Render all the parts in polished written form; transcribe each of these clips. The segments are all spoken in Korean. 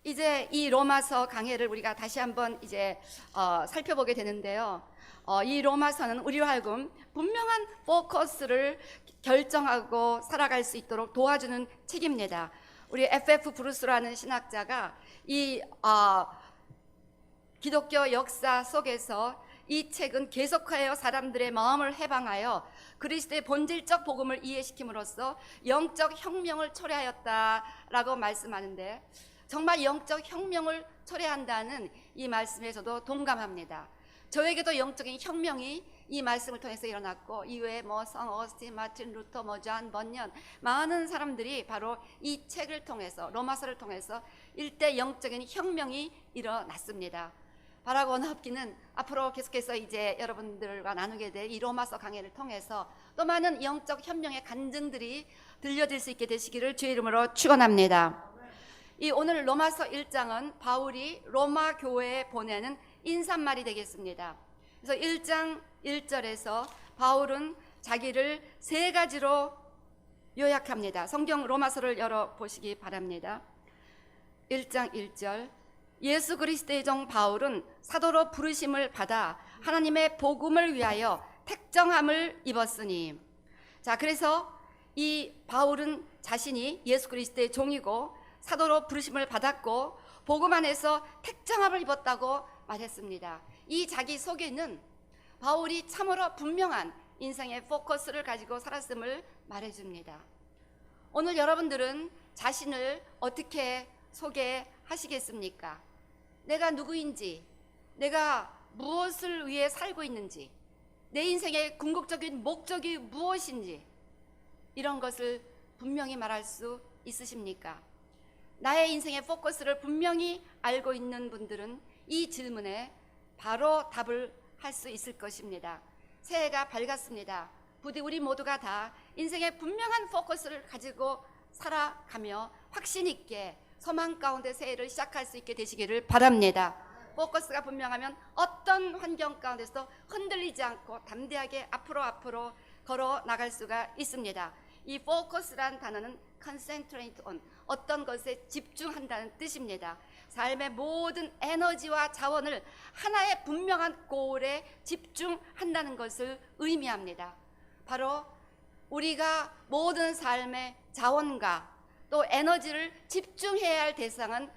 이제 이 로마서 강해를 우리가 다시 한번 이제 살펴보게 되는데요. 이 로마서는 우리로 하여금 분명한 포커스를 결정하고 살아갈 수 있도록 도와주는 책입니다. 우리 F.F. 브루스라는 신학자가 이 기독교 역사 속에서 이 책은 계속하여 사람들의 마음을 해방하여 그리스도의 본질적 복음을 이해시킴으로써 영적 혁명을 초래하였다라고 말씀하는데, 정말 영적 혁명을 초래한다는 이 말씀에서도 동감합니다. 저에게도 영적인 혁명이 이 말씀을 통해서 일어났고, 이외에 성 어거스틴, 마틴 루터, 존 번연, 많은 사람들이 바로 이 책을 통해서, 로마서를 통해서 일대 영적인 혁명이 일어났습니다. 바라고 원합기는 앞으로 계속해서 이제 여러분들과 나누게 될 이 로마서 강해를 통해서 또 많은 영적 혁명의 간증들이 들려질 수 있게 되시기를 주의 이름으로 축원합니다. 이 오늘 로마서 1장은 바울이 로마 교회에 보내는 인사말이 되겠습니다. 그래서 1장 1절에서 바울은 자기를 세 가지로 요약합니다. 성경 로마서를 열어보시기 바랍니다. 1장 1절, 예수 그리스도의 종 바울은 사도로 부르심을 받아 하나님의 복음을 위하여 택정함을 입었으니. 자, 그래서 이 바울은 자신이 예수 그리스도의 종이고 사도로 부르심을 받았고 복음 안에서 택정함을 입었다고 말했습니다. 이 자기 소개는 바울이 참으로 분명한 인생의 포커스를 가지고 살았음을 말해줍니다. 오늘 여러분들은 자신을 어떻게 소개하시겠습니까? 내가 누구인지, 내가 무엇을 위해 살고 있는지, 내 인생의 궁극적인 목적이 무엇인지, 이런 것을 분명히 말할 수 있으십니까? 나의 인생의 포커스를 분명히 알고 있는 분들은 이 질문에 바로 답을 할 수 있을 것입니다. 새해가 밝았습니다. 부디 우리 모두가 다 인생의 분명한 포커스를 가지고 살아가며 확신 있게 소망 가운데 새해를 시작할 수 있게 되시기를 바랍니다. 포커스가 분명하면 어떤 환경 가운데서 흔들리지 않고 담대하게 앞으로 걸어 나갈 수가 있습니다. 이 포커스란 단어는 concentrate on, 어떤 것에 집중한다는 뜻입니다. 삶의 모든 에너지와 자원을 하나의 분명한 골에 집중한다는 것을 의미합니다. 바로 우리가 모든 삶의 자원과 또 에너지를 집중해야 할 대상은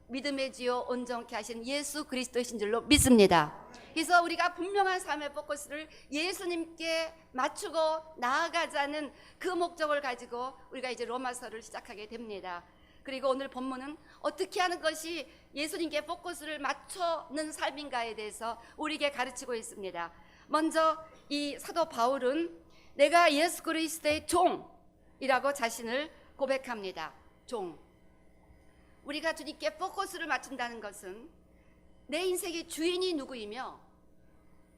믿음의 지요 온전케 하신 예수 그리스도이신 줄로 믿습니다. 그래서 우리가 분명한 삶의 포커스를 예수님께 맞추고 나아가자는 그 목적을 가지고 우리가 이제 로마서를 시작하게 됩니다. 그리고 오늘 본문은 어떻게 하는 것이 예수님께 포커스를 맞추는 삶인가에 대해서 우리에게 가르치고 있습니다. 먼저 이 사도 바울은 내가 예수 그리스도의 종이라고 자신을 고백합니다. 종. 우리가 주님께 포커스를 맞춘다는 것은 내 인생의 주인이 누구이며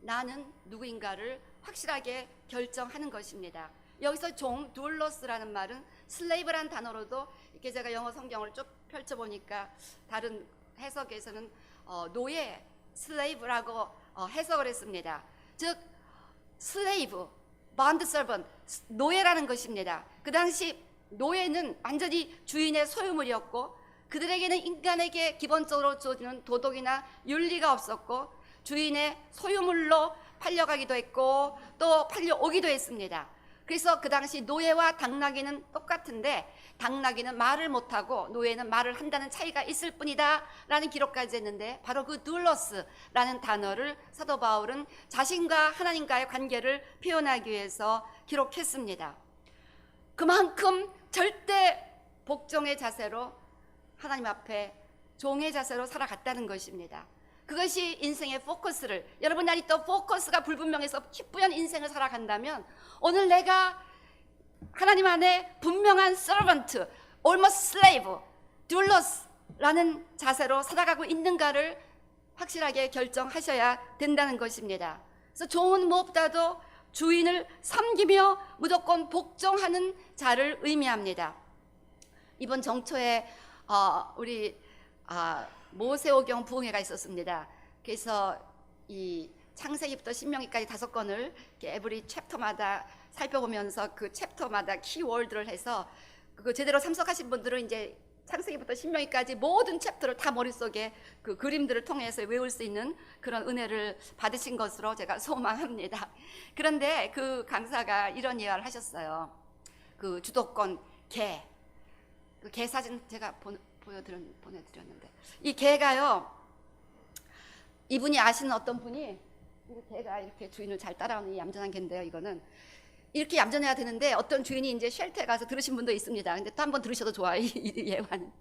나는 누구인가를 확실하게 결정하는 것입니다. 여기서 종, 듀얼로스라는 말은 슬레이브라는 단어로도, 이렇게 제가 영어 성경을 쭉 펼쳐보니까 다른 해석에서는 노예, 슬레이브라고 해석을 했습니다. 즉 슬레이브, bonds servant, 노예라는 것입니다. 그 당시 노예는 완전히 주인의 소유물이었고 그들에게는 인간에게 기본적으로 주어지는 도덕이나 윤리가 없었고 주인의 소유물로 팔려가기도 했고 또 팔려오기도 했습니다. 그래서 그 당시 노예와 당나귀는 똑같은데 당나귀는 말을 못하고 노예는 말을 한다는 차이가 있을 뿐이다 라는 기록까지 했는데, 바로 그 둘러스라는 단어를 사도 바울은 자신과 하나님과의 관계를 표현하기 위해서 기록했습니다. 그만큼 절대 복종의 자세로 하나님 앞에 종의 자세로 살아갔다는 것입니다. 그것이 인생의 포커스를, 여러분 날이 또 포커스가 불분명해서 희뿌연 인생을 살아간다면 오늘 내가 하나님 안에 분명한 servant, almost slave, doulos-라는 자세로 살아가고 있는가를 확실하게 결정하셔야 된다는 것입니다. 그래서 종은 무엇보다도 주인을 섬기며 무조건 복종하는 자를 의미합니다. 이번 정초에 우리 모세오경 부흥회가 있었습니다. 그래서 이 창세기부터 신명기까지 5권을 에브리 챕터마다 살펴보면서 그 챕터마다 키워드를 해서 그거 제대로 참석하신 분들은 이제 창세기부터 신명기까지 모든 챕터를 다 머릿속에 그 그림들을 통해서 외울 수 있는 그런 은혜를 받으신 것으로 제가 소망합니다. 그런데 그 강사가 이런 이야기를 하셨어요. 그 주도권 개, 그 개 사진 제가 보내드렸는데, 이 개가요, 이분이 아시는 어떤 분이, 개가 이렇게 주인을 잘 따라오는 이 얌전한 개인데요, 이거는 이렇게 얌전해야 되는데 어떤 주인이 이제 쉘터에 가서 들으신 분도 있습니다. 근데 또 한번 들으셔도 좋아요, 이 예화는.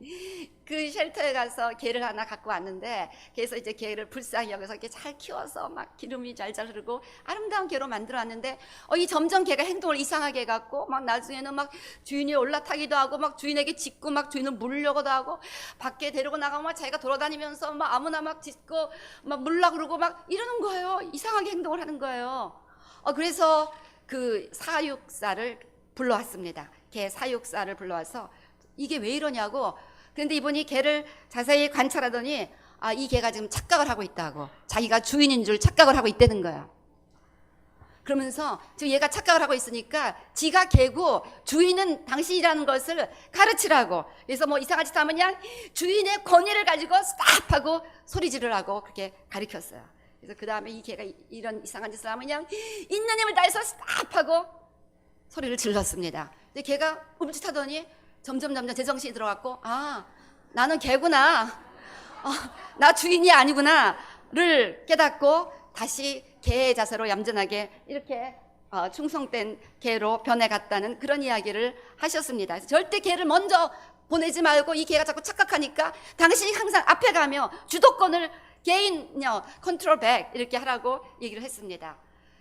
그 쉘터에 가서 개를 하나 갖고 왔는데, 그래서 이제 개를 불쌍히 여겨서 이렇게 잘 키워서 막 기름이 잘잘 흐르고 아름다운 개로 만들어놨는데, 이 점점 개가 행동을 이상하게 해갖고 막 나중에는 막 주인이 올라타기도 하고 막 주인에게 짖고 막 주인을 물려고도 하고, 밖에 데리고 나가면 막 자기가 돌아다니면서 막 아무나 막 짖고 막 물라 그러고 막 이러는 거예요. 이상하게 행동을 하는 거예요. 그래서 그 사육사를 불러왔습니다. 개 사육사를 불러와서 이게 왜 이러냐고. 그런데 이분이 개를 자세히 관찰하더니 이 개가 지금 착각을 하고 있다고, 자기가 주인인 줄 착각을 하고 있다는 거야. 그러면서 지금 얘가 착각을 하고 있으니까 지가 개고 주인은 당신이라는 것을 가르치라고. 그래서 뭐 이상한 짓 하면 그냥 주인의 권위를 가지고 스탑하고 소리 지르라고 그렇게 가르쳤어요. 그래서 그 다음에 이 개가 이런 이상한 짓을 하면 그냥 있는 힘을 다해서 스탑하고 소리를 질렀습니다. 근데 개가 멈칫하더니 점점 제정신이 들어갔고, 나는 개구나, 나 주인이 아니구나를 깨닫고 다시 개의 자세로 얌전하게 이렇게 충성된 개로 변해갔다는 그런 이야기를 하셨습니다. 그래서 절대 개를 먼저 보내지 말고, 이 개가 자꾸 착각하니까 당신이 항상 앞에 가며 주도권을 개인 컨트롤 백 이렇게 하라고 얘기를 했습니다.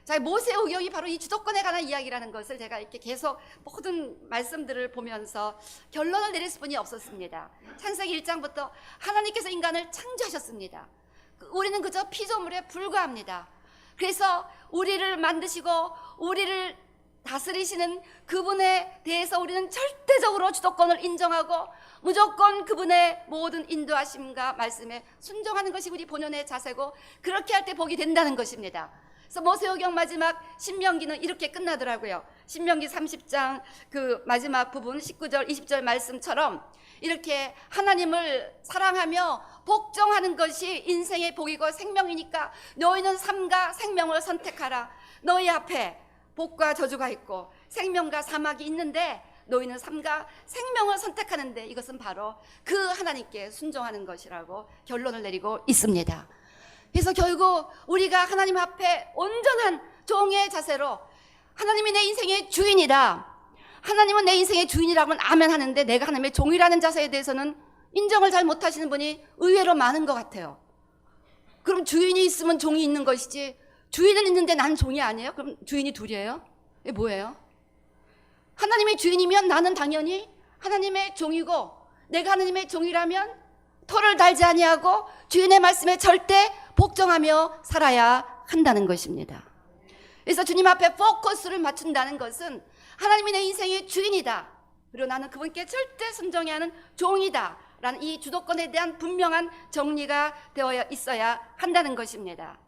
자, 모세오경이 바로 이 주도권에 관한 이야기라는 것을 제가 이렇게 계속 모든 말씀들을 보면서 결론을 내릴 수뿐이 없었습니다. 창세기 1장부터 하나님께서 인간을 창조하셨습니다. 우리는 그저 피조물에 불과합니다. 그래서 우리를 만드시고 우리를 다스리시는 그분에 대해서 우리는 절대적으로 주도권을 인정하고 무조건 그분의 모든 인도하심과 말씀에 순종하는 것이 우리 본연의 자세고, 그렇게 할 때 복이 된다는 것입니다. 그래서 모세오경 마지막 신명기는 이렇게 끝나더라고요. 신명기 30장 그 마지막 부분 19절 20절 말씀처럼 이렇게 하나님을 사랑하며 복종하는 것이 인생의 복이고 생명이니까 너희는 삶과 생명을 선택하라. 너희 앞에 복과 저주가 있고 생명과 사막이 있는데 너희는 삶과 생명을 선택하는데, 이것은 바로 그 하나님께 순종하는 것이라고 결론을 내리고 있습니다. 그래서 결국 우리가 하나님 앞에 온전한 종의 자세로, 하나님이 내 인생의 주인이다, 하나님은 내 인생의 주인이라고는 아멘 하는데 내가 하나님의 종이라는 자세에 대해서는 인정을 잘 못하시는 분이 의외로 많은 것 같아요. 그럼 주인이 있으면 종이 있는 것이지, 주인은 있는데 난 종이 아니에요? 그럼 주인이 둘이에요? 이게 뭐예요? 하나님의 주인이면 나는 당연히 하나님의 종이고, 내가 하나님의 종이라면 토를 달지 아니하고 주인의 말씀에 절대 복종하며 살아야 한다는 것입니다. 그래서 주님 앞에 포커스를 맞춘다는 것은 하나님이 내 인생의 주인이다, 그리고 나는 그분께 절대 순종해야 하는 종이다 라는 이 주도권에 대한 분명한 정리가 되어 있어야 한다는 것입니다.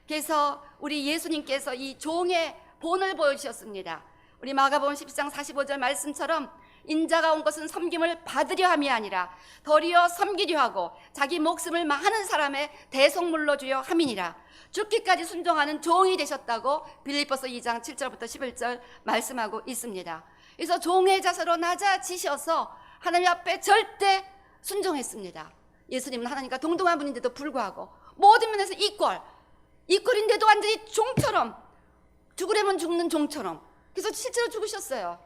그래서 우리 예수님께서 이 종의 본을 보여주셨습니다. 우리 마가복음 10장 45절 말씀처럼 인자가 온 것은 섬김을 받으려 함이 아니라 도리어 섬기려 하고 자기 목숨을 많은 사람의 대속물로 주려 함이니라. 죽기까지 순종하는 종이 되셨다고 빌립보서 2장 7절부터 11절 말씀하고 있습니다. 그래서 종의 자세로 낮아지셔서 하나님 앞에 절대 순종했습니다. 예수님은 하나님과 동등한 분인데도 불구하고 모든 면에서 이퀄인데도 완전히 종처럼, 죽으려면 죽는 종처럼, 그래서 실제로 죽으셨어요.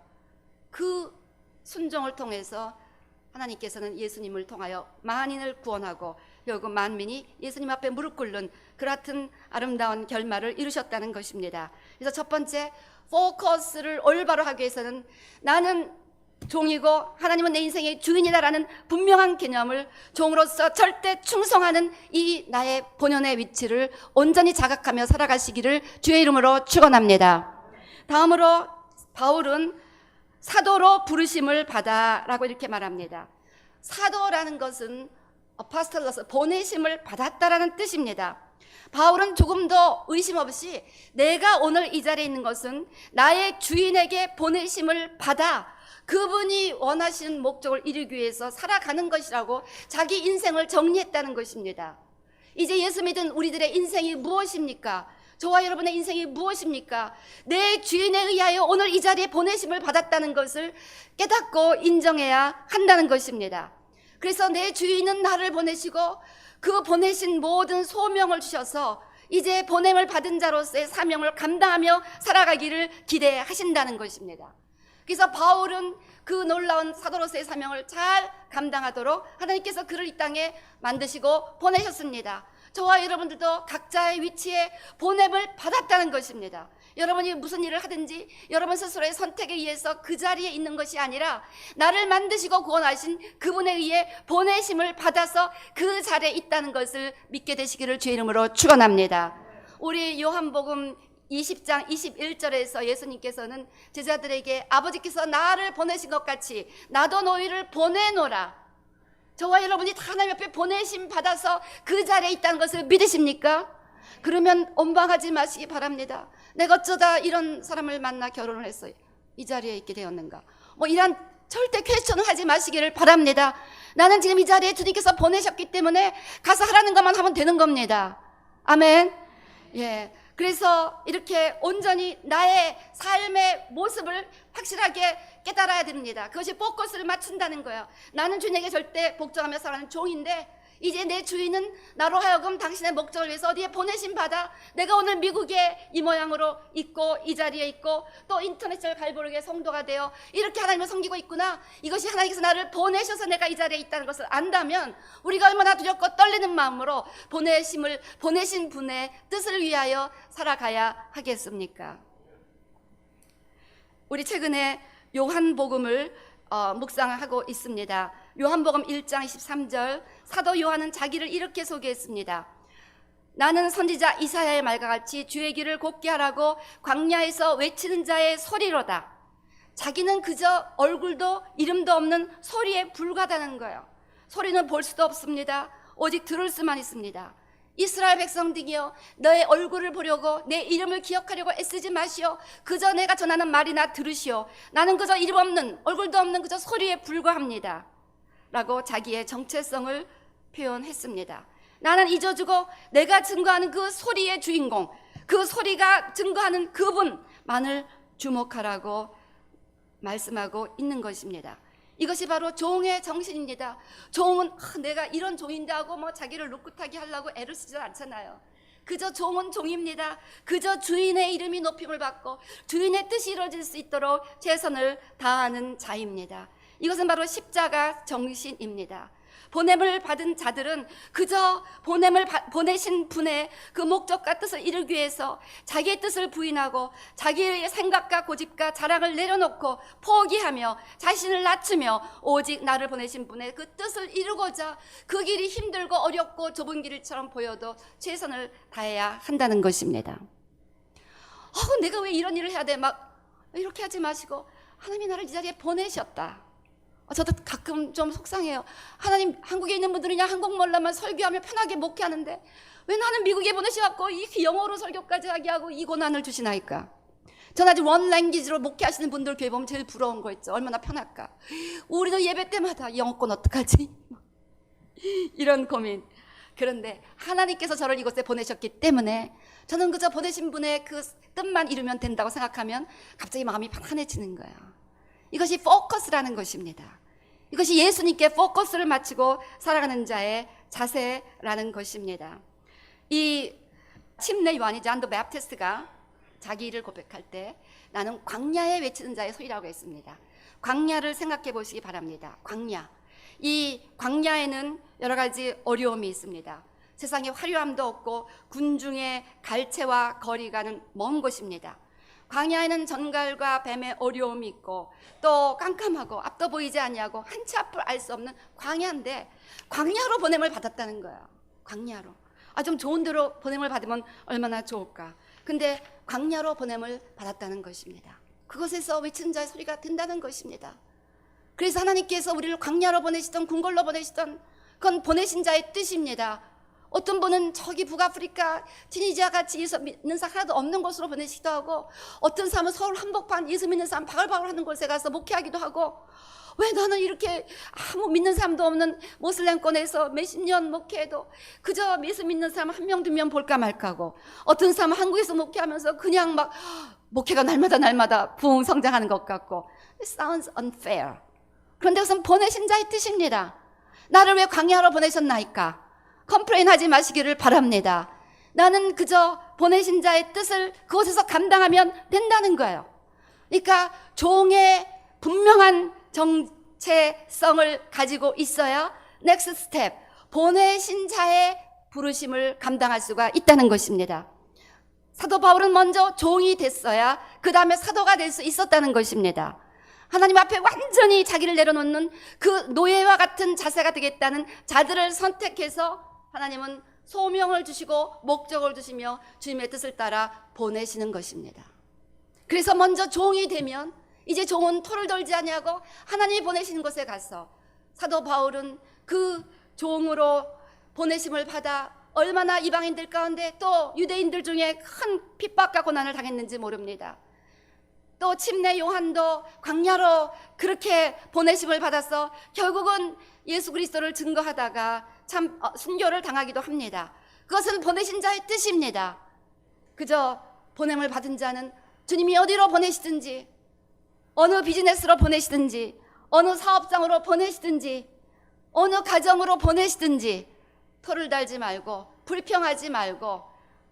그 순종을 통해서 하나님께서는 예수님을 통하여 만인을 구원하고 결국 만민이 예수님 앞에 무릎 꿇는 그 같은 아름다운 결말을 이루셨다는 것입니다. 그래서 첫 번째, 포커스를 올바로 하기 위해서는 나는 종이고 하나님은 내 인생의 주인이다라는 분명한 개념을, 종으로서 절대 충성하는 이 나의 본연의 위치를 온전히 자각하며 살아가시기를 주의 이름으로 축원합니다. 다음으로 바울은 사도로 부르심을 받아라고 이렇게 말합니다. 사도라는 것은 아포스톨로서 보내심을 받았다라는 뜻입니다. 바울은 조금 더 의심 없이 내가 오늘 이 자리에 있는 것은 나의 주인에게 보내심을 받아 그분이 원하시는 목적을 이루기 위해서 살아가는 것이라고 자기 인생을 정리했다는 것입니다. 이제 예수 믿은 우리들의 인생이 무엇입니까? 저와 여러분의 인생이 무엇입니까? 내 주인에 의하여 오늘 이 자리에 보내심을 받았다는 것을 깨닫고 인정해야 한다는 것입니다. 그래서 내 주인은 나를 보내시고 그 보내신 모든 소명을 주셔서 이제 보냄을 받은 자로서의 사명을 감당하며 살아가기를 기대하신다는 것입니다. 그래서 바울은 그 놀라운 사도로서의 사명을 잘 감당하도록 하나님께서 그를 이 땅에 만드시고 보내셨습니다. 저와 여러분들도 각자의 위치에 보냄을 받았다는 것입니다. 여러분이 무슨 일을 하든지 여러분 스스로의 선택에 의해서 그 자리에 있는 것이 아니라 나를 만드시고 구원하신 그분에 의해 보내심을 받아서 그 자리에 있다는 것을 믿게 되시기를 주의 이름으로 축원합니다. 우리 요한복음 20장 21절에서 예수님께서는 제자들에게 아버지께서 나를 보내신 것 같이 나도 너희를 보내노라. 저와 여러분이 다 하나님 옆에 보내심 받아서 그 자리에 있다는 것을 믿으십니까? 그러면 원망하지 마시기 바랍니다. 내가 어쩌다 이런 사람을 만나 결혼을 해서 이 자리에 있게 되었는가, 이런 절대 퀘스천을 하지 마시기를 바랍니다. 나는 지금 이 자리에 주님께서 보내셨기 때문에 가서 하라는 것만 하면 되는 겁니다. 아멘. 예. 그래서 이렇게 온전히 나의 삶의 모습을 확실하게 깨달아야 됩니다. 그것이 포커스를 맞춘다는 거예요. 나는 주인에게 절대 복종하며 살아가는 종인데 이제 내 주인은 나로 하여금 당신의 목적을 위해서 어디에 보내심 받아 내가 오늘 미국에 이 모양으로 있고 이 자리에 있고 또 인터내셔널 갈보르게 성도가 되어 이렇게 하나님을 섬기고 있구나. 이것이 하나님께서 나를 보내셔서 내가 이 자리에 있다는 것을 안다면 우리가 얼마나 두렵고 떨리는 마음으로 보내신 분의 뜻을 위하여 살아가야 하겠습니까? 우리 최근에 요한복음을 묵상하고 있습니다. 요한복음 1장 23절, 사도 요한은 자기를 이렇게 소개했습니다. 나는 선지자 이사야의 말과 같이 주의 길을 곱게 하라고 광야에서 외치는 자의 소리로다. 자기는 그저 얼굴도 이름도 없는 소리에 불과하다는 거예요. 소리는 볼 수도 없습니다. 오직 들을 수만 있습니다. 이스라엘 백성들이여, 너의 얼굴을 보려고 내 이름을 기억하려고 애쓰지 마시오. 그저 내가 전하는 말이나 들으시오. 나는 그저 이름 없는, 얼굴도 없는 그저 소리에 불과합니다 라고 자기의 정체성을 표현했습니다. 나는 잊어주고 내가 증거하는 그 소리의 주인공, 그 소리가 증거하는 그분만을 주목하라고 말씀하고 있는 것입니다. 이것이 바로 종의 정신입니다. 종은 내가 이런 종인데 하고 자기를 룩굿하게 하려고 애를 쓰지 않잖아요. 그저 종은 종입니다. 그저 주인의 이름이 높임을 받고 주인의 뜻이 이루어질 수 있도록 최선을 다하는 자입니다. 이것은 바로 십자가 정신입니다. 보냄을 받은 자들은 그저 보내신 분의 그 목적과 뜻을 이루기 위해서 자기의 뜻을 부인하고 자기의 생각과 고집과 자랑을 내려놓고 포기하며 자신을 낮추며 오직 나를 보내신 분의 그 뜻을 이루고자 그 길이 힘들고 어렵고 좁은 길처럼 보여도 최선을 다해야 한다는 것입니다. 내가 왜 이런 일을 해야 돼? 이렇게 하지 마시고 하나님이 나를 이 자리에 보내셨다. 저도 가끔 좀 속상해요. 하나님, 한국에 있는 분들이냐 한국말로만 설교하며 편하게 목회하는데 왜 나는 미국에 보내셔갖고 이 영어로 설교까지 하게 하고 이 고난을 주시나이까? 전 아직 원랭귀지로 목회하시는 분들 교회 보면 제일 부러운 거 있죠. 얼마나 편할까? 우리도 예배 때마다 영어권 어떡하지? 이런 고민. 그런데 하나님께서 저를 이곳에 보내셨기 때문에 저는 그저 보내신 분의 그 뜻만 이루면 된다고 생각하면 갑자기 마음이 편안해지는 거예요. 이것이 포커스라는 것입니다. 이것이 예수님께 포커스를 맞추고 살아가는 자의 자세라는 것입니다. 이 침례 요한이 잔 더 베프티스트가 자기 일을 고백할 때 나는 광야에 외치는 자의 소리라고 했습니다. 광야를 생각해 보시기 바랍니다. 광야. 이 광야에는 여러 가지 어려움이 있습니다. 세상에 화려함도 없고 군중의 갈채와 거리가는 먼 곳입니다. 광야에는 전갈과 뱀의 어려움이 있고 또 깜깜하고 앞도 보이지 아니하고 한치 앞을 알 수 없는 광야인데 광야로 보냄을 받았다는 거예요. 광야로. 좀 좋은 데로 보냄을 받으면 얼마나 좋을까. 근데 광야로 보냄을 받았다는 것입니다. 그곳에서 외치는 자의 소리가 된다는 것입니다. 그래서 하나님께서 우리를 광야로 보내시던 궁궐로 보내시던 그건 보내신 자의 뜻입니다. 어떤 분은 저기 북아프리카 티니지아 같이 예수 믿는 사람 하나도 없는 곳으로 보내시기도 하고, 어떤 사람은 서울 한복판 예수 믿는 사람 바글바글 하는 곳에 가서 목회하기도 하고, 왜 나는 이렇게 아무 믿는 사람도 없는 모슬렘권에서 몇십 년 목회해도 그저 예수 믿는 사람 한 명, 두 명 볼까 말까고, 어떤 사람은 한국에서 목회하면서 그냥 막 목회가 날마다 부흥 성장하는 것 같고, It sounds unfair. 그런데 그것은 보내신 자의 뜻입니다. 나를 왜 광야로 보내셨나이까? 컴플레인 하지 마시기를 바랍니다. 나는 그저 보내신 자의 뜻을 그곳에서 감당하면 된다는 거예요. 그러니까 종의 분명한 정체성을 가지고 있어야 넥스트 스텝, 보내신 자의 부르심을 감당할 수가 있다는 것입니다. 사도 바울은 먼저 종이 됐어야 그 다음에 사도가 될 수 있었다는 것입니다. 하나님 앞에 완전히 자기를 내려놓는 그 노예와 같은 자세가 되겠다는 자들을 선택해서 하나님은 소명을 주시고 목적을 주시며 주님의 뜻을 따라 보내시는 것입니다. 그래서 먼저 종이 되면 이제 종은 토를 돌지 아니하고 하나님이 보내시는 곳에 가서, 사도 바울은 그 종으로 보내심을 받아 얼마나 이방인들 가운데 또 유대인들 중에 큰 핍박과 고난을 당했는지 모릅니다. 또 침례 요한도 광야로 그렇게 보내심을 받아서 결국은 예수 그리스도를 증거하다가 참 순교를 당하기도 합니다. 그것은 보내신 자의 뜻입니다. 그저 보냄을 받은 자는 주님이 어디로 보내시든지, 어느 비즈니스로 보내시든지, 어느 사업장으로 보내시든지, 어느 가정으로 보내시든지 토를 달지 말고, 불평하지 말고,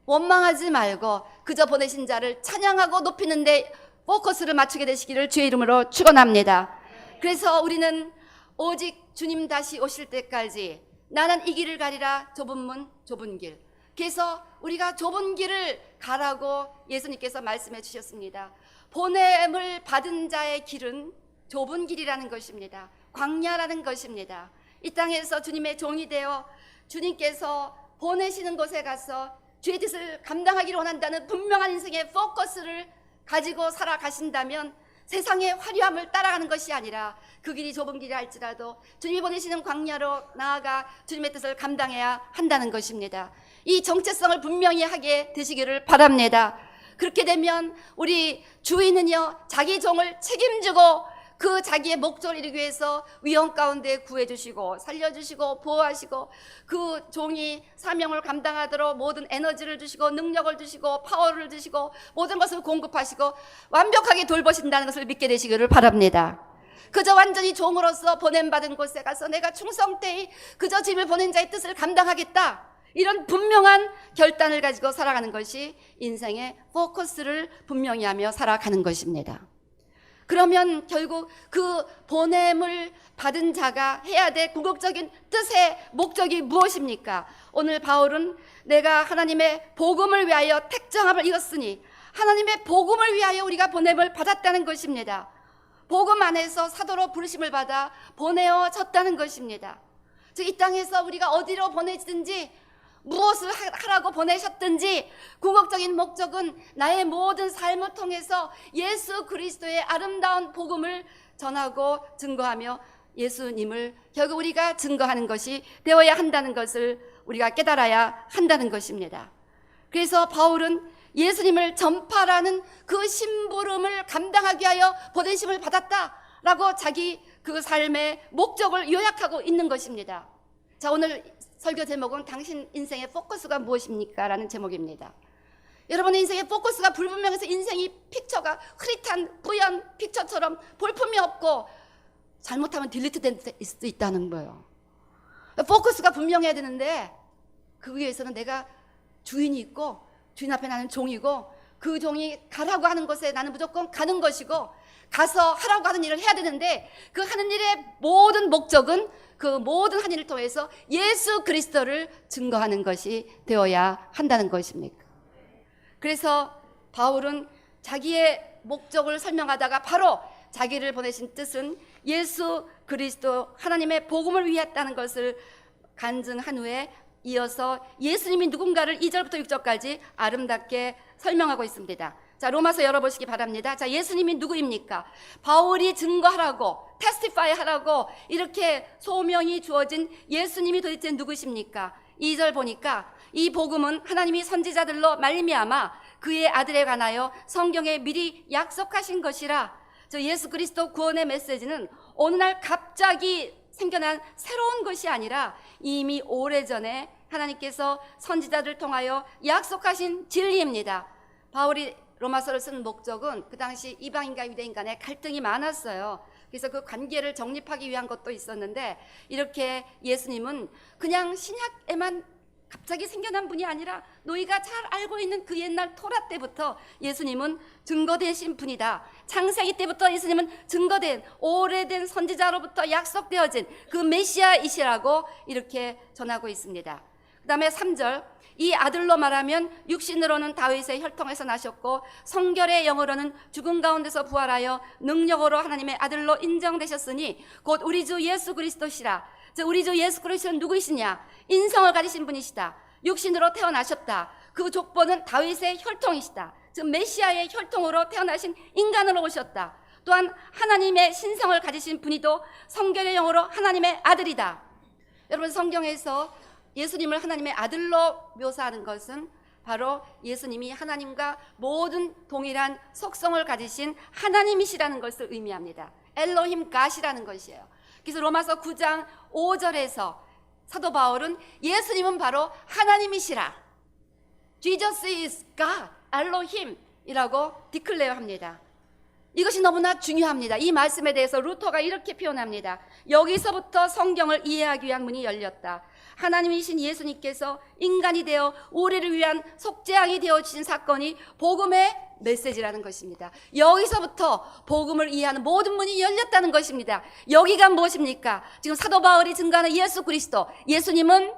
원망하지 말고 그저 보내신 자를 찬양하고 높이는 데 포커스를 맞추게 되시기를 주의 이름으로 축원합니다. 그래서 우리는 오직 주님 다시 오실 때까지 나는 이 길을 가리라, 좁은 문 좁은 길. 그래서 우리가 좁은 길을 가라고 예수님께서 말씀해 주셨습니다. 보냄을 받은 자의 길은 좁은 길이라는 것입니다. 광야라는 것입니다. 이 땅에서 주님의 종이 되어 주님께서 보내시는 곳에 가서 주의 뜻을 감당하기를 원한다는 분명한 인생의 포커스를 가지고 살아가신다면 세상의 화려함을 따라가는 것이 아니라 그 길이 좁은 길이 할지라도 주님이 보내시는 광야로 나아가 주님의 뜻을 감당해야 한다는 것입니다. 이 정체성을 분명히 하게 되시기를 바랍니다. 그렇게 되면 우리 주인은요, 자기 종을 책임지고 그 자기의 목적을 이루기 위해서 위험 가운데 구해주시고 살려주시고 보호하시고 그 종이 사명을 감당하도록 모든 에너지를 주시고 능력을 주시고 파워를 주시고 모든 것을 공급하시고 완벽하게 돌보신다는 것을 믿게 되시기를 바랍니다. 그저 완전히 종으로서 보냄받은 곳에 가서 내가 충성되이 그저 주님을 보낸 자의 뜻을 감당하겠다, 이런 분명한 결단을 가지고 살아가는 것이 인생의 포커스를 분명히 하며 살아가는 것입니다. 그러면 결국 그 보냄을 받은 자가 해야 될 궁극적인 뜻의 목적이 무엇입니까? 오늘 바울은 내가 하나님의 복음을 위하여 택정함을 이뤘으니, 하나님의 복음을 위하여 우리가 보냄을 받았다는 것입니다. 복음 안에서 사도로 부르심을 받아 보내어졌다는 것입니다. 즉 이 땅에서 우리가 어디로 보내지든지 무엇을 하라고 보내셨든지 궁극적인 목적은 나의 모든 삶을 통해서 예수 그리스도의 아름다운 복음을 전하고 증거하며 예수님을 결국 우리가 증거하는 것이 되어야 한다는 것을 우리가 깨달아야 한다는 것입니다. 그래서 바울은 예수님을 전파라는 그 심부름을 감당하기 위하여 보내심을 받았다라고 자기 그 삶의 목적을 요약하고 있는 것입니다. 자, 오늘 설교 제목은 당신 인생의 포커스가 무엇입니까? 라는 제목입니다. 여러분의 인생의 포커스가 불분명해서 인생이 픽처가 흐릿한 뿌연 픽처처럼 볼품이 없고 잘못하면 딜리트 될 수도 있다는 거예요. 포커스가 분명해야 되는데 그 위해서는 내가 주인이 있고 주인 앞에 나는 종이고 그 종이 가라고 하는 곳에 나는 무조건 가는 것이고 가서 하라고 하는 일을 해야 되는데 그 하는 일의 모든 목적은 그 모든 한 일을 통해서 예수 그리스도를 증거하는 것이 되어야 한다는 것입니까? 그래서 바울은 자기의 목적을 설명하다가 바로 자기를 보내신 뜻은 예수 그리스도 하나님의 복음을 위했다는 것을 간증한 후에 이어서 예수님이 누군가를 2절부터 6절까지 아름답게 설명하고 있습니다. 자, 로마서 열어보시기 바랍니다. 자, 예수님이 누구입니까? 바울이 증거하라고, 테스티파이 하라고 이렇게 소명이 주어진 예수님이 도대체 누구십니까? 2절 보니까 이 복음은 하나님이 선지자들로 말미암아 그의 아들에 관하여 성경에 미리 약속하신 것이라. 저 예수 그리스도 구원의 메시지는 어느 날 갑자기 생겨난 새로운 것이 아니라 이미 오래전에 하나님께서 선지자들을 통하여 약속하신 진리입니다. 바울이 로마서를 쓴 목적은 그 당시 이방인과 유대인 간에 갈등이 많았어요. 그래서 그 관계를 정립하기 위한 것도 있었는데, 이렇게 예수님은 그냥 신약에만 갑자기 생겨난 분이 아니라 너희가 잘 알고 있는 그 옛날 토라 때부터 예수님은 증거되신 분이다. 창세기 때부터 예수님은 증거된 오래된 선지자로부터 약속되어진 그 메시아이시라고 이렇게 전하고 있습니다. 그 다음에 3절, 이 아들로 말하면 육신으로는 다윗의 혈통에서 나셨고 성결의 영으로는 죽은 가운데서 부활하여 능력으로 하나님의 아들로 인정되셨으니 곧 우리 주 예수 그리스도시라. 즉 우리 주 예수 그리스도는 누구이시냐? 인성을 가지신 분이시다. 육신으로 태어나셨다. 그 족보는 다윗의 혈통이시다. 즉 메시아의 혈통으로 태어나신 인간으로 오셨다. 또한 하나님의 신성을 가지신 분이도 성결의 영으로 하나님의 아들이다. 여러분, 성경에서 예수님을 하나님의 아들로 묘사하는 것은 바로 예수님이 하나님과 모든 동일한 속성을 가지신 하나님이시라는 것을 의미합니다. 엘로힘 갓이라는 것이에요. 그래서 로마서 9장 5절에서 사도 바울은 예수님은 바로 하나님이시라, Jesus is God, 엘로힘이라고 디클레어 합니다. 이것이 너무나 중요합니다. 이 말씀에 대해서 루터가 이렇게 표현합니다. 여기서부터 성경을 이해하기 위한 문이 열렸다. 하나님이신 예수님께서 인간이 되어 우리를 위한 속죄양이 되어주신 사건이 복음의 메시지라는 것입니다. 여기서부터 복음을 이해하는 모든 문이 열렸다는 것입니다. 여기가 무엇입니까? 지금 사도 바울이 증거하는 예수 그리스도, 예수님은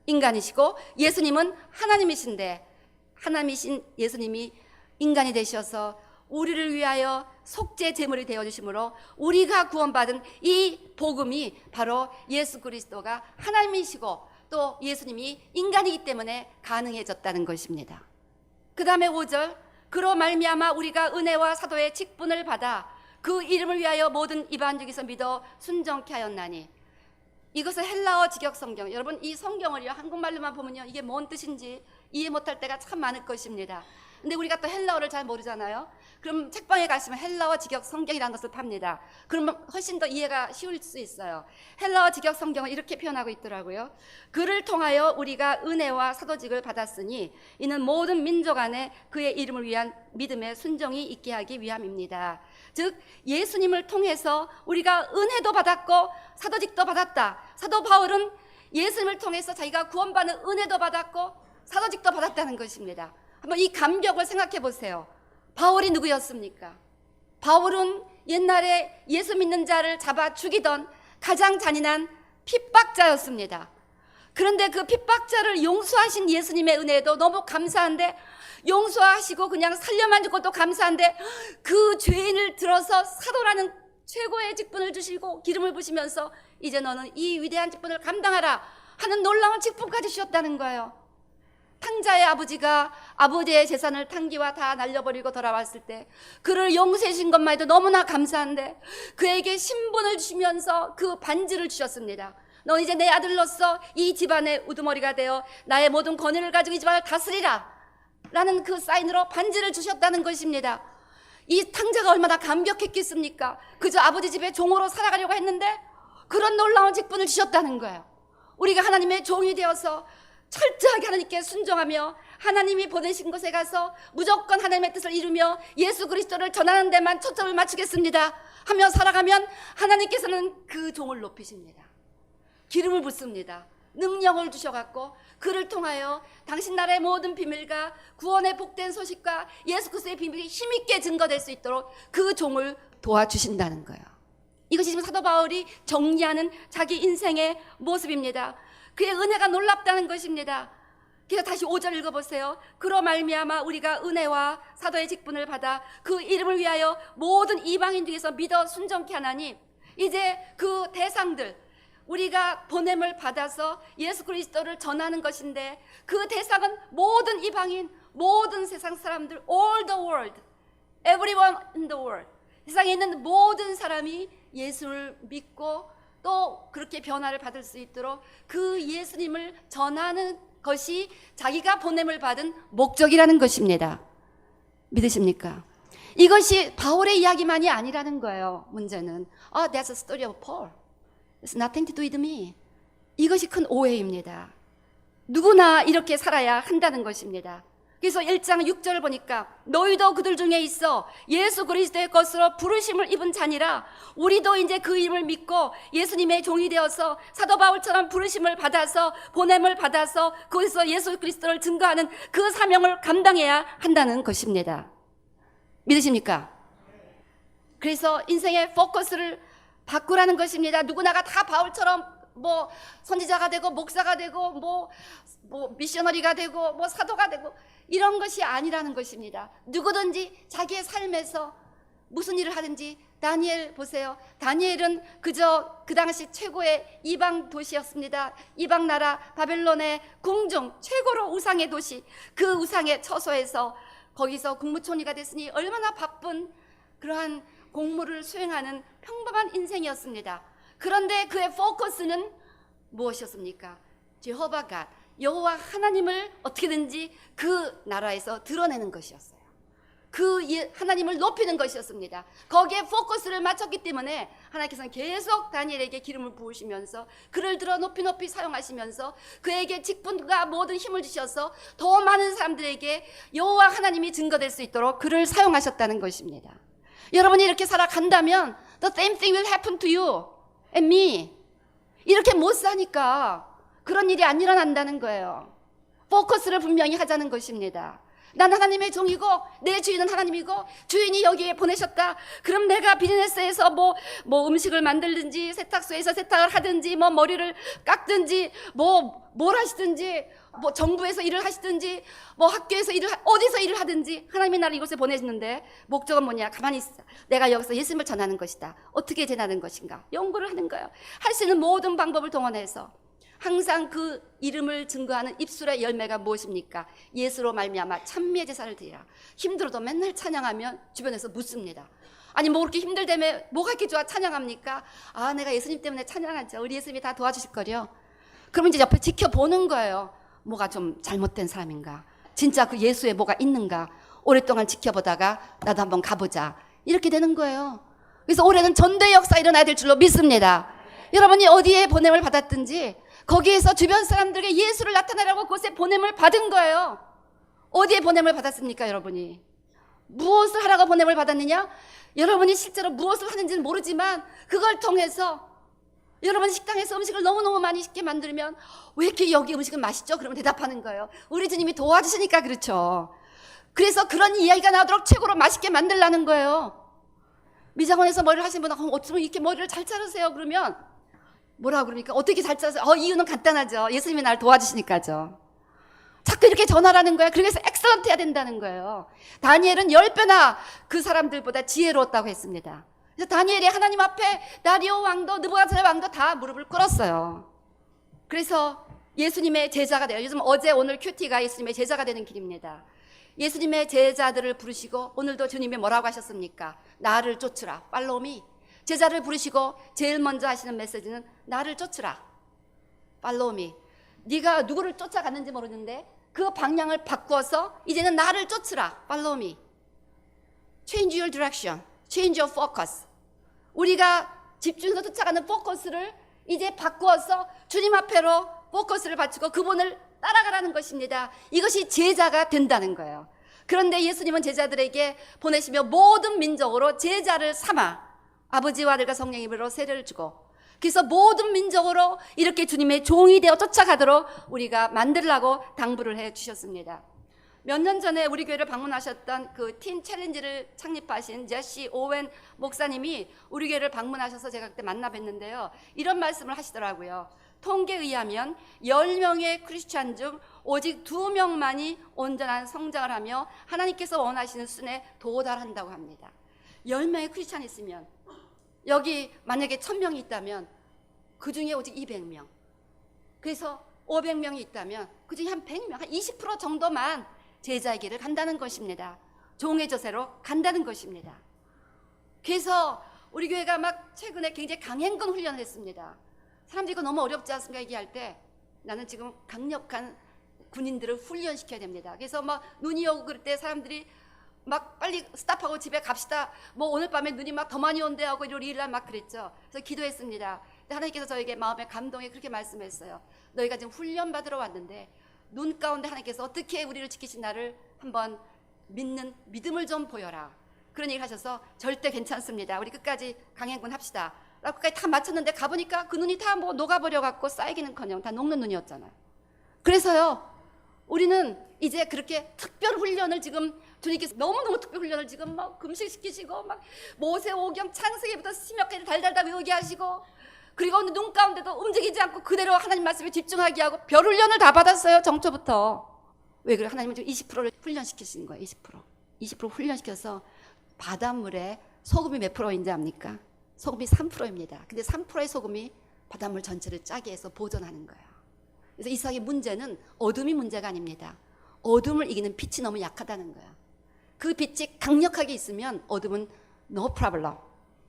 인간이시고 예수님은 하나님이신데, 하나님이신 예수님이 인간이 되셔서 우리를 위하여 속죄 제물이 되어주심으로 우리가 구원받은 이 복음이 바로 예수 그리스도가 하나님이시고 또 예수님이 인간이기 때문에 가능해졌다는 것입니다. 그 다음에 5절, 그로 말미암아 우리가 은혜와 사도의 직분을 받아 그 이름을 위하여 모든 이방 중에서 믿어 순종케 하였나니. 이것은 헬라어 직역 성경. 여러분, 이 성경을요 한국말로만 보면요 이게 뭔 뜻인지 이해 못할 때가 참 많을 것입니다. 근데 우리가 또 헬라어를 잘 모르잖아요. 그럼 책방에 가시면 헬라어 직역 성경이라는 것을 팝니다. 그러면 훨씬 더 이해가 쉬울 수 있어요. 헬라어 직역 성경은 이렇게 표현하고 있더라고요. 그를 통하여 우리가 은혜와 사도직을 받았으니 이는 모든 민족 안에 그의 이름을 위한 믿음의 순종이 있게 하기 위함입니다. 즉 예수님을 통해서 우리가 은혜도 받았고 사도직도 받았다. 사도 바울은 예수님을 통해서 자기가 구원받는 은혜도 받았고 사도직도 받았다는 것입니다. 한번 이 감격을 생각해 보세요. 바울이 누구였습니까? 바울은 옛날에 예수 믿는 자를 잡아 죽이던 가장 잔인한 핍박자였습니다. 그런데 그 핍박자를 용서하신 예수님의 은혜도 너무 감사한데, 용서하시고 그냥 살려만 준 것도 감사한데, 그 죄인을 들어서 사도라는 최고의 직분을 주시고 기름을 부시면서 이제 너는 이 위대한 직분을 감당하라 하는 놀라운 직분까지 주셨다는 거예요. 탕자의 아버지가 아버지의 재산을 탕기와 다 날려버리고 돌아왔을 때 그를 용서해 주신 것만 해도 너무나 감사한데, 그에게 신분을 주시면서 그 반지를 주셨습니다. 넌 이제 내 아들로서 이 집안의 우두머리가 되어 나의 모든 권위를 가지고 이 집안을 다스리라 라는 그 사인으로 반지를 주셨다는 것입니다. 이 탕자가 얼마나 감격했겠습니까? 그저 아버지 집의 종으로 살아가려고 했는데 그런 놀라운 직분을 주셨다는 거예요. 우리가 하나님의 종이 되어서 철저하게 하나님께 순종하며 하나님이 보내신 곳에 가서 무조건 하나님의 뜻을 이루며 예수 그리스도를 전하는 데만 초점을 맞추겠습니다 하며 살아가면 하나님께서는 그 종을 높이십니다. 기름을 붓습니다. 능력을 주셔갖고 그를 통하여 당신 나라의 모든 비밀과 구원의 복된 소식과 예수 그리스도의 비밀이 힘있게 증거될 수 있도록 그 종을 도와주신다는 거예요. 이것이 지금 사도 바울이 정리하는 자기 인생의 모습입니다. 그의 은혜가 놀랍다는 것입니다. 그래서 다시 5절 읽어보세요. 그로 말미암아 우리가 은혜와 사도의 직분을 받아 그 이름을 위하여 모든 이방인 중에서 믿어 순종케 하나니. 이제 그 대상들, 우리가 보냄을 받아서 예수 그리스도를 전하는 것인데 그 대상은 모든 이방인, 모든 세상 사람들, all the world, everyone in the world. 세상에 있는 모든 사람이 예수를 믿고 또 그렇게 변화를 받을 수 있도록 그 예수님을 전하는 것이 자기가 보냄을 받은 목적이라는 것입니다. 믿으십니까? 이것이 바울의 이야기만이 아니라는 거예요. 문제는 that's a story of Paul. It's nothing to do with me. 이것이 큰 오해입니다. 누구나 이렇게 살아야 한다는 것입니다. 그래서 1장 6절을 보니까 너희도 그들 중에 있어 예수 그리스도의 것으로 부르심을 입은 자니라. 우리도 이제 그 이름을 믿고 예수님의 종이 되어서 사도 바울처럼 부르심을 받아서 보냄을 받아서 거기서 예수 그리스도를 증거하는 그 사명을 감당해야 한다는 것입니다. 믿으십니까? 그래서 인생의 포커스를 바꾸라는 것입니다. 누구나가 다 바울처럼 뭐 선지자가 되고 목사가 되고 뭐 미셔너리가 되고 뭐 사도가 되고 이런 것이 아니라는 것입니다. 누구든지 자기의 삶에서 무슨 일을 하든지, 다니엘 보세요. 다니엘은 그저 그 당시 최고의 이방 도시였습니다. 이방 나라 바벨론의 궁중 최고로 우상의 도시, 그 우상의 처소에서 거기서 국무총리가 됐으니 얼마나 바쁜 그러한 공무를 수행하는 평범한 인생이었습니다. 그런데 그의 포커스는 무엇이었습니까? 제호바 갓, 여호와 하나님을 어떻게든지 그 나라에서 드러내는 것이었어요. 그 하나님을 높이는 것이었습니다. 거기에 포커스를 맞췄기 때문에 하나님께서는 계속 다니엘에게 기름을 부으시면서 그를 들어 높이 사용하시면서 그에게 직분과 모든 힘을 주셔서 더 많은 사람들에게 여호와 하나님이 증거될 수 있도록 그를 사용하셨다는 것입니다. 여러분이 이렇게 살아간다면 the same thing will happen to you and me. 이렇게 못 사니까 그런 일이 안 일어난다는 거예요. 포커스를 분명히 하자는 것입니다. 난 하나님의 종이고 내 주인은 하나님이고 주인이 여기에 보내셨다. 그럼 내가 비즈니스에서 뭐 음식을 만들든지 세탁소에서 세탁을 하든지 뭐 머리를 깎든지 뭘 하시든지 뭐 정부에서 일을 하시든지 뭐 학교에서 어디서 일을 하든지 하나님이 나를 이곳에 보내셨는데 목적은 뭐냐? 가만히 있어. 내가 여기서 예수님을 전하는 것이다. 어떻게 전하는 것인가? 연구를 하는 거예요. 할 수 있는 모든 방법을 동원해서 항상 그 이름을 증거하는 입술의 열매가 무엇입니까? 예수로 말미암아 찬미의 제사를 드리라. 힘들어도 맨날 찬양하면 주변에서 묻습니다. 아니 뭐 그렇게 힘들다며 뭐가 이렇게 좋아 찬양합니까? 내가 예수님 때문에 찬양하죠. 우리 예수님이 다 도와주실 거려. 그러면 이제 옆에 지켜보는 거예요. 뭐가 좀 잘못된 사람인가? 진짜 그 예수에 뭐가 있는가? 오랫동안 지켜보다가 나도 한번 가보자. 이렇게 되는 거예요. 그래서 올해는 전도의 역사 일어나야 될 줄로 믿습니다. 여러분이 어디에 보냄을 받았든지 거기에서 주변 사람들에게 예수를 나타내라고 그곳에 보냄을 받은 거예요. 어디에 보냄을 받았습니까, 여러분이? 무엇을 하라고 보냄을 받았느냐? 여러분이 실제로 무엇을 하는지는 모르지만 그걸 통해서 여러분 식당에서 음식을 너무너무 많이 쉽게 만들면 왜 이렇게 여기 음식은 맛있죠? 그러면 대답하는 거예요. 우리 주님이 도와주시니까 그렇죠. 그래서 그런 이야기가 나오도록 최고로 맛있게 만들라는 거예요. 미장원에서 머리를 하신 분은 어쩌면 이렇게 머리를 잘 자르세요? 그러면 뭐라고 그럽니까? 어떻게 잘 자르세요? 이유는 간단하죠. 예수님이 나를 도와주시니까죠. 자꾸 이렇게 전하라는 거예요. 그래서 엑셀런트 해야 된다는 거예요. 다니엘은 10배나 그 사람들보다 지혜로웠다고 했습니다. 그래서 다니엘이 하나님 앞에 다리오 왕도 느부갓네살 왕도 다 무릎을 꿇었어요. 그래서 예수님의 제자가 돼요. 요즘 어제 오늘 큐티가 예수님의 제자가 되는 길입니다. 예수님의 제자들을 부르시고 오늘도 주님이 뭐라고 하셨습니까? 나를 쫓으라. 팔로우 미. 제자를 부르시고 제일 먼저 하시는 메시지는 나를 쫓으라. 팔로우 미. 네가 누구를 쫓아갔는지 모르는데 그 방향을 바꿔서 이제는 나를 쫓으라. 팔로우 미. Change your direction. Change your focus. 우리가 집중해서 쫓아가는 포커스를 이제 바꾸어서 주님 앞에로 포커스를 맞추고 그분을 따라가라는 것입니다. 이것이 제자가 된다는 거예요. 그런데 예수님은 제자들에게 보내시며 모든 민족으로 제자를 삼아 아버지와 아들과 성령의 이름으로 세례를 주고 그래서 모든 민족으로 이렇게 주님의 종이 되어 쫓아가도록 우리가 만들라고 당부를 해 주셨습니다. 몇 년 전에 우리 교회를 방문하셨던 그 팀 챌린지를 창립하신 제시 오웬 목사님이 우리 교회를 방문하셔서 제가 그때 만나 뵀는데요. 이런 말씀을 하시더라고요. 통계에 의하면 10명의 크리스찬 중 오직 2명만이 온전한 성장을 하며 하나님께서 원하시는 순에 도달한다고 합니다. 10명의 크리스찬이 있으면 여기 만약에 1000명이 있다면 그 중에 오직 200명. 그래서 500명이 있다면 그 중에 한 100명, 한 20% 정도만 제자의 길을 간다는 것입니다. 종의 저세로 간다는 것입니다. 그래서 우리 교회가 막 최근에 굉장히 강행군 훈련을 했습니다. 사람들이 이거 너무 어렵지 않습니까? 얘기할 때 나는 지금 강력한 군인들을 훈련시켜야 됩니다. 그래서 막 눈이 오고 그럴 때 사람들이 막 빨리 스탑하고 집에 갑시다. 뭐 오늘 밤에 눈이 막 더 많이 온대 하고 1월 2일 날 막 그랬죠. 그래서 기도했습니다. 하나님께서 저에게 마음의 감동에 그렇게 말씀했어요. 너희가 지금 훈련 받으러 왔는데 눈 가운데 하나님께서 어떻게 우리를 지키시나를 한번 믿는 믿음을 좀 보여라. 그런 얘기를 하셔서 절대 괜찮습니다. 우리 끝까지 강행군 합시다. 라고 끝까지 다 마쳤는데 가보니까 그 눈이 다 뭐 녹아버려갖고 쌓이기는커녕 다 녹는 눈이었잖아요. 그래서요, 우리는 이제 그렇게 특별 훈련을 지금 주님께서 너무너무 특별 훈련을 지금 막 금식시키시고 막 모세오경 창세기부터 신명까지 달달달 외우게 하시고, 그리고 눈 가운데도 움직이지 않고 그대로 하나님 말씀에 집중하게 하고 별 훈련을 다 받았어요. 정초부터. 왜 그래? 하나님은 지금 20%를 훈련시키신 거예요. 20% 훈련시켜서 바닷물에 소금이 몇 프로인지 압니까? 소금이 3%입니다. 근데 3%의 소금이 바닷물 전체를 짜게 해서 보존하는 거예요. 그래서 이삭의 문제는 어둠이 문제가 아닙니다. 어둠을 이기는 빛이 너무 약하다는 거예요. 그 빛이 강력하게 있으면 어둠은 no problem.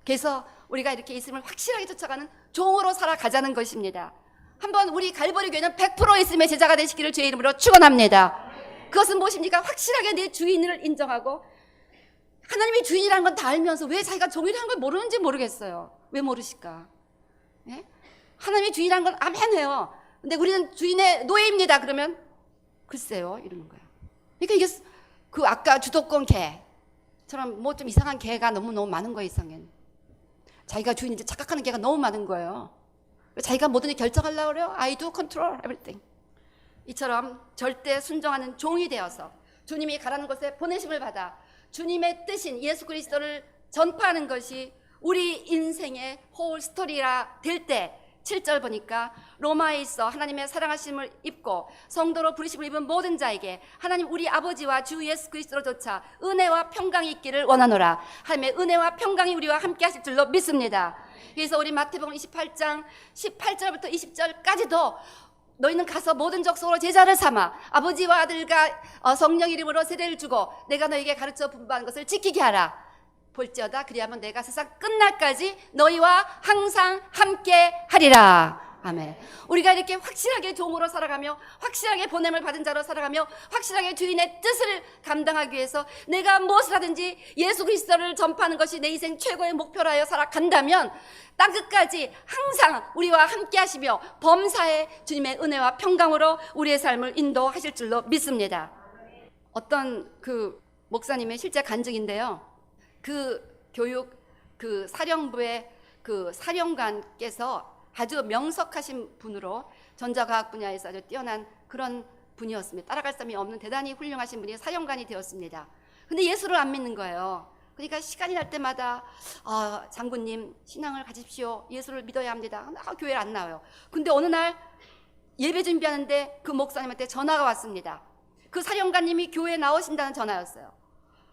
그래서 우리가 이렇게 있음을 확실하게 쫓아가는 종으로 살아가자는 것입니다. 한번 우리 갈보리 교회는 100% 있음의 제자가 되시기를 주의 이름으로 축원합니다. 그것은 무엇입니까? 확실하게 내 주인을 인정하고, 하나님이 주인이라는 건 다 알면서 왜 자기가 종이라는 걸 모르는지 모르겠어요. 왜 모르실까? 예? 하나님이 주인이라는 건 아멘해요. 근데 우리는 주인의 노예입니다. 그러면 글쎄요 이러는 거야. 그러니까 이게 그 아까 주도권 개처럼 뭐 좀 이상한 개가 너무 많은 거예요. 이상엔 자기가 주인인지 착각하는 개가 너무 많은 거예요. 자기가 뭐든지 결정하려고 그래요. I do control everything. 이처럼 절대 순종하는 종이 되어서 주님이 가라는 곳에 보내심을 받아 주님의 뜻인 예수 그리스도를 전파하는 것이 우리 인생의 홀 스토리라 될 때, 7절 보니까 로마에 있어 하나님의 사랑하심을 입고 성도로 부르심을 입은 모든 자에게 하나님 우리 아버지와 주 예수 그리스도로조차 은혜와 평강이 있기를 원하노라. 하나님의 은혜와 평강이 우리와 함께 하실 줄로 믿습니다. 그래서 우리 마태복음 28장 18절부터 20절까지도 너희는 가서 모든 족속으로 제자를 삼아 아버지와 아들과 성령 이름으로 세례를 주고 내가 너희에게 가르쳐 분부하는 것을 지키게 하라. 볼지어다 그리하면 내가 세상 끝날까지 너희와 항상 함께 하리라. 아멘. 우리가 이렇게 확실하게 종으로 살아가며 확실하게 보냄을 받은 자로 살아가며 확실하게 주인의 뜻을 감당하기 위해서 내가 무엇을 하든지 예수 그리스도를 전파하는 것이 내 인생 최고의 목표로 하여 살아간다면 땅 끝까지 항상 우리와 함께 하시며 범사에 주님의 은혜와 평강으로 우리의 삶을 인도하실 줄로 믿습니다. 어떤 그 목사님의 실제 간증인데요, 그 교육 그 사령부의 그 사령관께서 아주 명석하신 분으로 전자과학 분야에서 아주 뛰어난 그런 분이었습니다. 따라갈 사람이 없는 대단히 훌륭하신 분이 사령관이 되었습니다. 근데 예수를 안 믿는 거예요. 그러니까 시간이 날 때마다 장군님 신앙을 가집시오. 예수를 믿어야 합니다. 교회를 안 나와요. 근데 어느 날 예배 준비하는데 그 목사님한테 전화가 왔습니다. 그 사령관님이 교회에 나오신다는 전화였어요.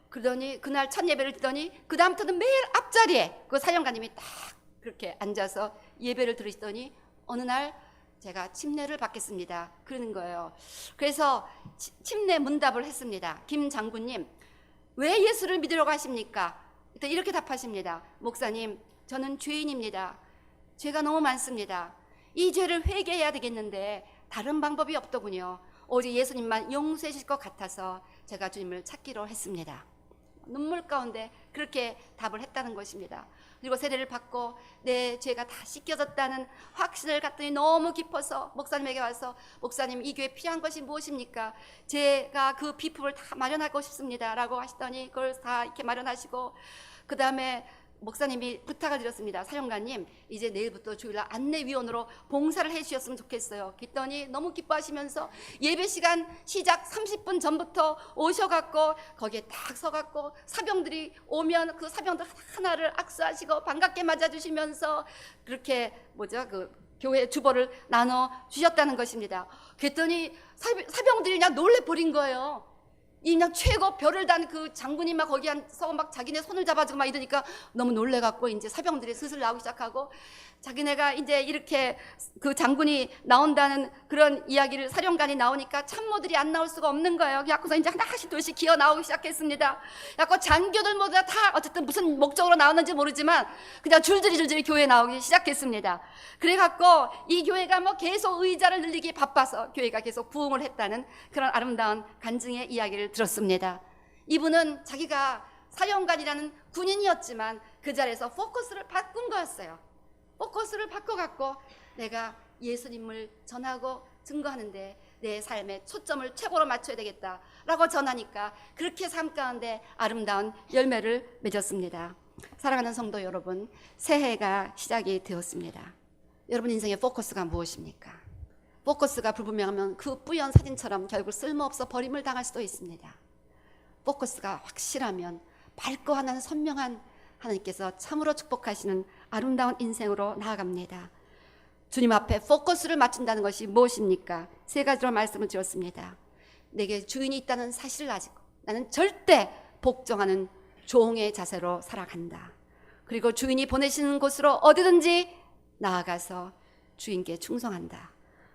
그러더니 그날 첫 예배를 드더니 그 다음부터는 매일 앞자리에 그 사령관님이 딱 그렇게 앉아서 예배를 들으시더니 어느 날 제가 침례를 받겠습니다. 그러는 거예요. 그래서 침례 문답을 했습니다. 김 장군님, 왜 예수를 믿으려고 하십니까? 이렇게 답하십니다. 목사님, 저는 죄인입니다. 죄가 너무 많습니다. 이 죄를 회개해야 되겠는데 다른 방법이 없더군요. 오직 예수님만 용서해 주실 것 같아서 제가 주님을 찾기로 했습니다. 눈물 가운데 그렇게 답을 했다는 것입니다. 그리고 세례를 받고 내 죄가 다 씻겨졌다는 확신을 갖더니 너무 깊어서 목사님에게 와서 목사님, 이 교회에 필요한 것이 무엇입니까? 제가 그 비품을 다 마련하고 싶습니다 라고 하시더니 그걸 다 이렇게 마련하시고, 그 다음에 목사님이 부탁을 드렸습니다. 사령관님, 이제 내일부터 주일날 안내위원으로 봉사를 해 주셨으면 좋겠어요. 그랬더니 너무 기뻐하시면서 예배 시간 시작 30분 전부터 오셔갖고 거기에 딱 서갖고 사병들이 오면 그 사병들 하나를 악수하시고 반갑게 맞아주시면서 그렇게 그 교회 주보를 나눠 주셨다는 것입니다. 그랬더니 사병들이 그냥 놀래 버린 거예요. 이 그냥 최고 별을 단 그 장군이 막 거기 앉아서 막 자기네 손을 잡아주고 막 이러니까 너무 놀래갖고 이제 사병들이 슬슬 나오기 시작하고, 자기네가 이제 이렇게 그 장군이 나온다는 그런 이야기를, 사령관이 나오니까 참모들이 안 나올 수가 없는 거예요. 그래서 이제 하나씩 둘씩 기어 나오기 시작했습니다. 그래서 장교들 모두 다 어쨌든 무슨 목적으로 나왔는지 모르지만 그냥 줄줄이 교회에 나오기 시작했습니다. 그래갖고 이 교회가 뭐 계속 의자를 늘리기 바빠서 교회가 계속 부흥을 했다는 그런 아름다운 간증의 이야기를 들었습니다. 이분은 자기가 사령관이라는 군인이었지만 그 자리에서 포커스를 바꾼 거였어요. 포커스를 바꿔갖고 내가 예수님을 전하고 증거하는데 내 삶의 초점을 최고로 맞춰야 되겠다라고 전하니까 그렇게 삶 가운데 아름다운 열매를 맺었습니다. 사랑하는 성도 여러분, 새해가 시작이 되었습니다. 여러분 인생의 포커스가 무엇입니까? 포커스가 불분명하면 그 뿌연 사진처럼 결국 쓸모없어 버림을 당할 수도 있습니다. 포커스가 확실하면 밝고 하나는 선명한 하나님께서 참으로 축복하시는 아름다운 인생으로 나아갑니다. 주님 앞에 포커스를 맞춘다는 것이 무엇입니까? 세 가지로 말씀을 드렸습니다. 내게 주인이 있다는 사실을 가지고 나는 절대 복종하는 종의 자세로 살아간다. 그리고 주인이 보내시는 곳으로 어디든지 나아가서 주인께 충성한다.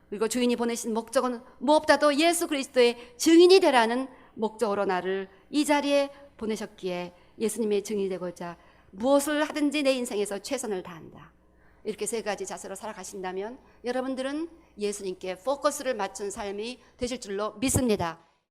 그리고 주인이 보내신 목적은 무엇보다도 예수 그리스도의 증인이 되라는 목적으로 나를 이 자리에 보내셨기에 예수님의 증인이 되고자 무엇을 하든지 내 인생에서 최선을 다한다. 이렇게 세 가지 자세로 살아가신다면 여러분들은 예수님께 포커스를 맞춘 삶이 되실 줄로 믿습니다.